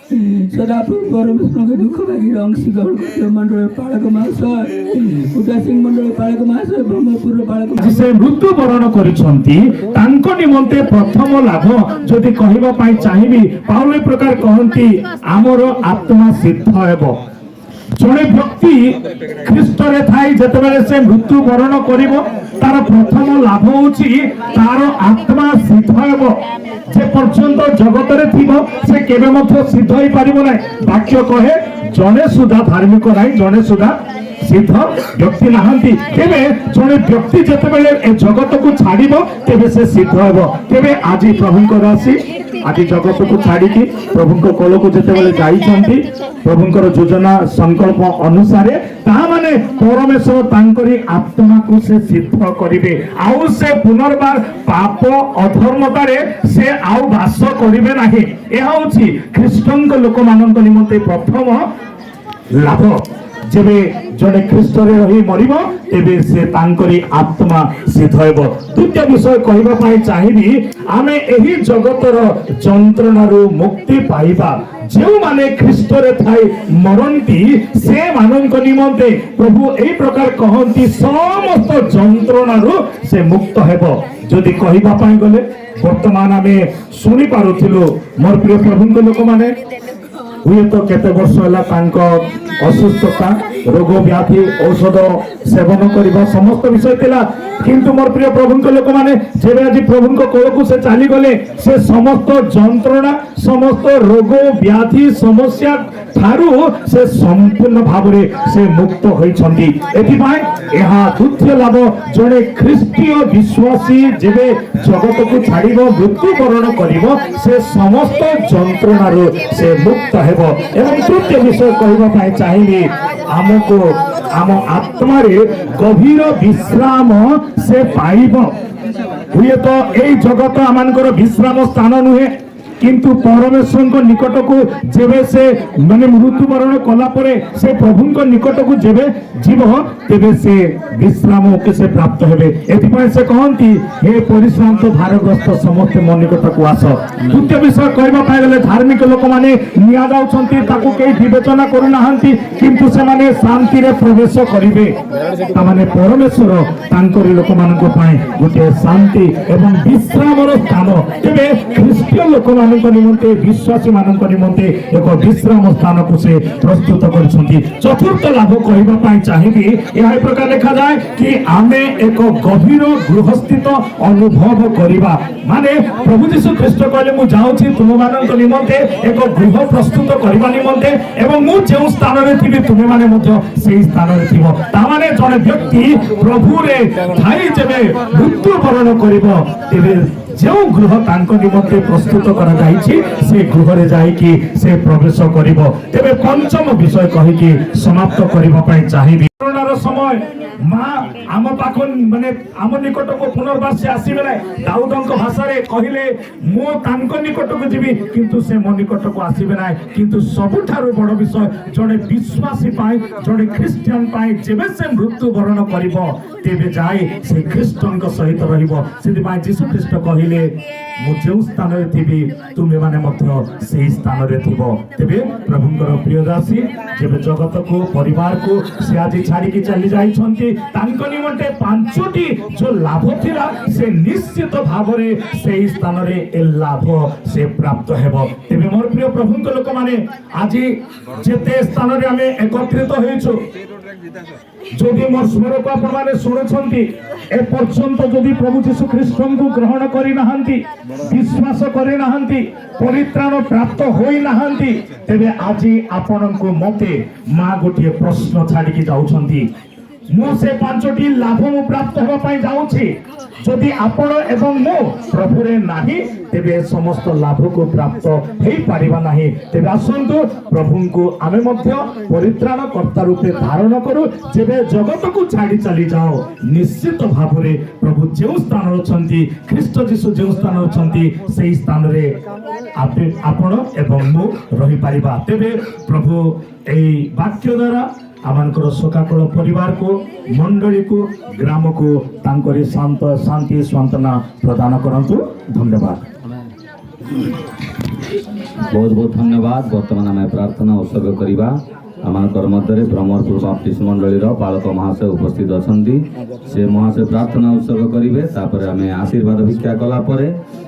सदाप्रभु परमेश्वर दुख भागी अंशीकरण मंडल पालक महाशय उदासीन मंडल पालक महाशय ब्रह्मपुर पालक से मृत्यु वरण करिसंती तांको निमंते प्रथम लाभ जदि कहबा पई चाहिबी पाउल प्रकार कहंती आमर आत्मा सिद्ध हेबो जड़े व्यक्ति ख्रीष्ट रे थाई जतबेले से मृत्यु वरण करिवो तार प्रथम लाभ होची तार आत्मा सिद्ध हेबो जे पर्यंत जगत रे थिबो से केबे मध्य सिद्ध होई पारिबो नै वाक्य कहे जने सुधा धार्मिक नाही जने सुधा सिद्ध व्यक्ति नहांती तेबे जड़े व्यक्ति जतबेले ए जगत को छाड़िबो तेबे से सिद्ध हेबो तेबे आज प्रभुंक राशि आज जगत को छाड़ी प्रभुंक कोल को जतबेले जाइछंती प्रभुंकर योजना संकल्प अनुसार ता माने परमेश्वर तांकरी आत्मा को से सिद्ध करिवे आउ से पुनर्बार पाप अधर्मतारे से आउ वास करिवे नाही एहा होछि ख्रीष्टंक लोक मानक निमंते प्रथम लाभ जेबे जड़े ख्रीष्ट रे रही मरिबो तेबे से तांकरी आत्मा सिद्ध हेबो द्वितीय विषय कहबा पाई चाहिबी आमे एही जगतर जंत्रणारु मुक्ति पाइबा जो माने ख्रीष्ट रे थाई मरंती से मानक निमंते प्रभु एई प्रकार कहंती समस्त जंत्रणारु से मुक्त हेबो जदि कहबा पाई गले वर्तमान आमे सुनि पारुथिलु मोर प्रिय प्रभुंक लोक माने हुए तो केते वर्ष होला तांको असुस्थता रोग व्याधि औषध सेवन करबा समस्त विषय थिला किंतु मोर प्रिय प्रभुंक लोक माने जेबे आज प्रभुंक कोलकु से चाली गले से समस्त जंत्रणा समस्त रोग व्याधि समस्या थारु से संपूर्ण भाबरे से मुक्त होइछंती एथि पाए एहा द्वितीय लाभ जने ख्रीष्टीय विश्वासी जेबे जगत को छाड़िबो मृत्यु वरण करिवो से समस्त जंत्रणारु से मुक्त हेबो एवं तृतीय विषय कहबा पाए चाहिबी आमको आम आत्मा रे गभीर विश्राम से पाइबो हुए तो एई जगत आमानकर विश्राम स्थान नुहे किंतु परमेश्वर को निकट को जेबे से माने मृत्यु वरण कला परे से प्रभु को निकट को जेबे जीव तेबे से विश्राम के से प्राप्त हेबे एथि पय से कहंती हे परिश्रांत भारग्रस्त समस्त मन निकट को आस द्वितीय विषय कहबा पाइ गले धार्मिक लोक माने निया जाउछंती ताकू केई विवेचना करू नाहंती किंतु से माने शांति रे प्रवेश करिवे ता माने परमेश्वर तांकरी लोक मानको पाए गोटे शांति एवं विश्राम रो स्थान तेबे ख्रीष्टीय लोक निमंते विश्वासी मानक निमंते एक विश्राम स्थान को से प्रस्तुत करछंती चतुर्थ लाभ कहबा पाई चाहिबी एहा प्रकार देखा जाय कि आमे एक गभीर गृहस्थित अनुभव करिबा माने प्रभु यीशु ख्रीष्ट कहले मु जाउछि तुम मानक निमंते एक गृह प्रस्तुत करिबा निमंते एवं मु जे स्थान रे थिबी तुमे माने मध्य सेही स्थान रे थिबो ता माने जने व्यक्ति प्रभु रे थाई जेबे मृत्यु वरण करिबो तेबे जो गृह तांको निमंते प्रस्तुत करा जाइछि से गृह रे जाई कि से प्रवेश करिवो तेबे पंचम विषय कहि कि समाप्त करिबा पई चाहिबी कोरोनार समय मां आम पाखन माने आम निकट को पुनर्बार से आसीबे नै दाऊदंक भाषा रे कहिले मो तांको निकट को जीवी किंतु से मो निकट को आसीबे नै किंतु सबुठारो बड़ विषय जड़े विश्वासी पाई जड़े क्रिश्चियन पाई जेबे से मृत्यु वरण करिवो तेबे जाई से ख्रीष्टन को सहित रहिबो सेति पाई यीशु ख्रीष्ट कहिले मु जे स्थान रे थिबी तुमे माने मध्य सेही स्थान रे थिबो तेबे प्रभुंकर प्रिय दासी जेबे जगत को परिवार को से आज छाड़ी की चली जाई छंती तांको निमंते पांचटी जो लाभ थिला से निश्चित भावरे सेही स्थान रे ए लाभ से प्राप्त हेबो तेबे मोर प्रिय प्रभुंकर लोक माने आज जेते स्थान रे हमें एकत्रित होइछु जदि मोर स्वर को आपण माने सुनछंती ए पर्यंत जदि प्रभु यीशु ख्रीष्ट को ग्रहण करि नाहंती विश्वास करि नाहंती परित्राण प्राप्त होई नाहंती तेबे आज आपनको मते मा गोटे प्रश्न छाडी की जाउछंती मु से पांचटी लाभ मु प्राप्त होबा पई जाउछि जदि आपण एवं मो प्रभु रे नाही तेबे समस्त लाभ को प्राप्त हेई पारिबा नाही तेबे आसंतु प्रभु को आमे मध्य परित्राण कर्ता रूपे धारण करू जेबे जगत को छाडी चली जाओ निश्चित भाबरे प्रभु जे स्थान अछंती ख्रीष्ट यीशु जे स्थान अछंती सेही स्थान रे आपण एवं मो रहि पारिबा तेबे प्रभु एई वाक्य द्वारा आमानकर शोकाकुल परिवार को मंडली को ग्राम को तांकरी शांत शांति सांत्वना प्रदान करंतु धन्यवाद। बहुत बहुत धन्यवाद। बर्तमान आम प्रार्थना उत्सर्ग करवा आम मध्य ब्रह्मपुर बाप्टिस्ट मंडली पालक महाशय उपस्थित अच्छा से महाशय प्रार्थना उत्सर्ग करेंगे। तापर आम आशीर्वाद भिक्षा कलापर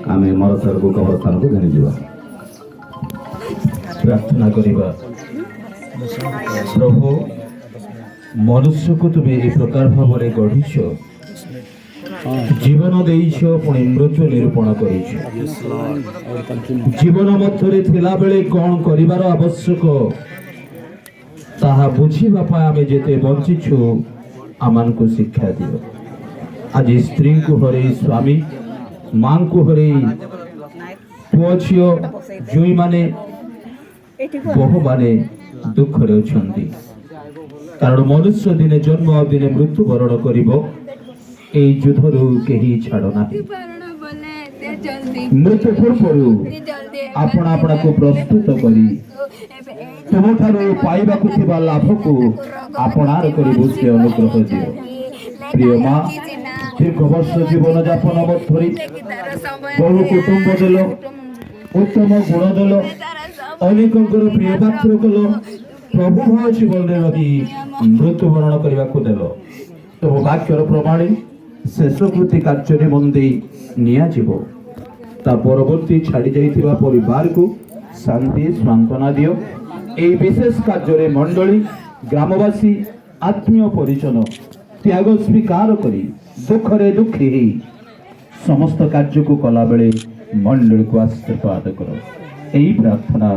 आम मरसर को कब्रस्थान को घेनी जा प्रार्थना करवा। प्रभु मनुष्य को तुम्हें ए प्रकार भाव गढ़ीच जीवन देश पुणी मृत्यु निरूपण कर जीवन मध्य थिला बेले कौन करिवार आवश्यक ताहा बुझीबा पाए आमे जेते बंचिछु आमान को शिक्षा दियो। आज स्त्री को हरे स्वामी मां को हरे पुओ झियो जुई माने बहु माने दुख रे अछंती कारण मनुष्य दिने जन्म दिने मृत्यु वरण करिबो এই যুদ্ধରୁ କେହି ଛାଡ଼ ନାହିଁ। ମୃତ୍ୟୁ ପୂର୍ବରୁ ଆପଣ ଆପଣଙ୍କୁ ପ୍ରସ୍ତୁତ କରି ତୁମଠାରୁ ପାଇବାକୁ ଥିବା ଲାଭକୁ ଆପଣାର କରିବୁ ସେ ଅନୁଗ୍ରହ ଦିଅ। ପ୍ରିୟ ମା ଦୀର୍ଘ ବର୍ଷ ଜୀବନ ଯାପନ ମଧ୍ୟରେ ବହୁ କୁଟୁମ୍ବ ଦେଲ, ଉତ୍ତମ ଗୁଣ ଦେଲ, ଅନେକଙ୍କର ପ୍ରିୟ ପାତ୍ର କଲ, ପ୍ରଭୁଙ୍କ ଜୀବନରେ ରହି ମୃତ୍ୟୁବରଣ କରିବାକୁ ଦେଲ। ତୁମ ବାକ୍ୟର ପ୍ରମାଣୀ शेषकृति कार्य निमंते नियाजिब ता परवर्ती छाड़ी जाइथिबा परिवार को शांति सांत्वना दियो। ए विशेष कार्य मंडली ग्रामवासी आत्मीय परिजन त्याग स्वीकार करी दुखरे दुखी समस्त कार्य को कला बेले मंडली को आशीर्वाद करो। यही प्रार्थना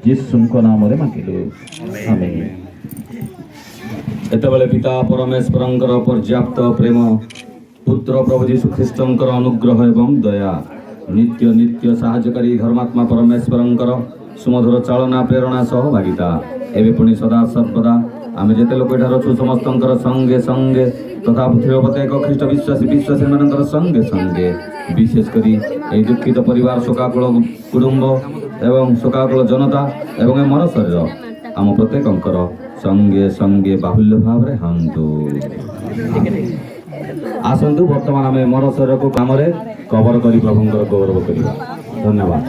यीशुଙ୍କ नामରେ मांगिलु आमेन। एतबेले पिता परमेश्वरंकर पर्याप्त प्रेम पुत्र प्रभु जीशु ख्रीष्टंकर अनुग्रह एवं दया नित्य नित्य साहाय्यकारी धर्मात्मा परमेश्वरंकर सुमधुर चालना प्रेरणा सहभागिता एवं पुणी सदा सर्वदा आम जिते लोक अच्छु समस्तंकर संगे संगे तथा पृथ्वी प्रत्येक ख्रीष्ट विश्वासी विश्वासी मानकर संगे संगे विशेषकर यही दुखित परिवार शोकाकुल कुटुंब एवं शोकाकुल जनता एवं मर शरीर आम प्रत्येकंकर संगे संगे बाहुल्य भाव रे हंतु। आसतु वर्तमान आम मर शरीर को काम कवर कर प्रभुंर गौरव करवा। धन्यवाद।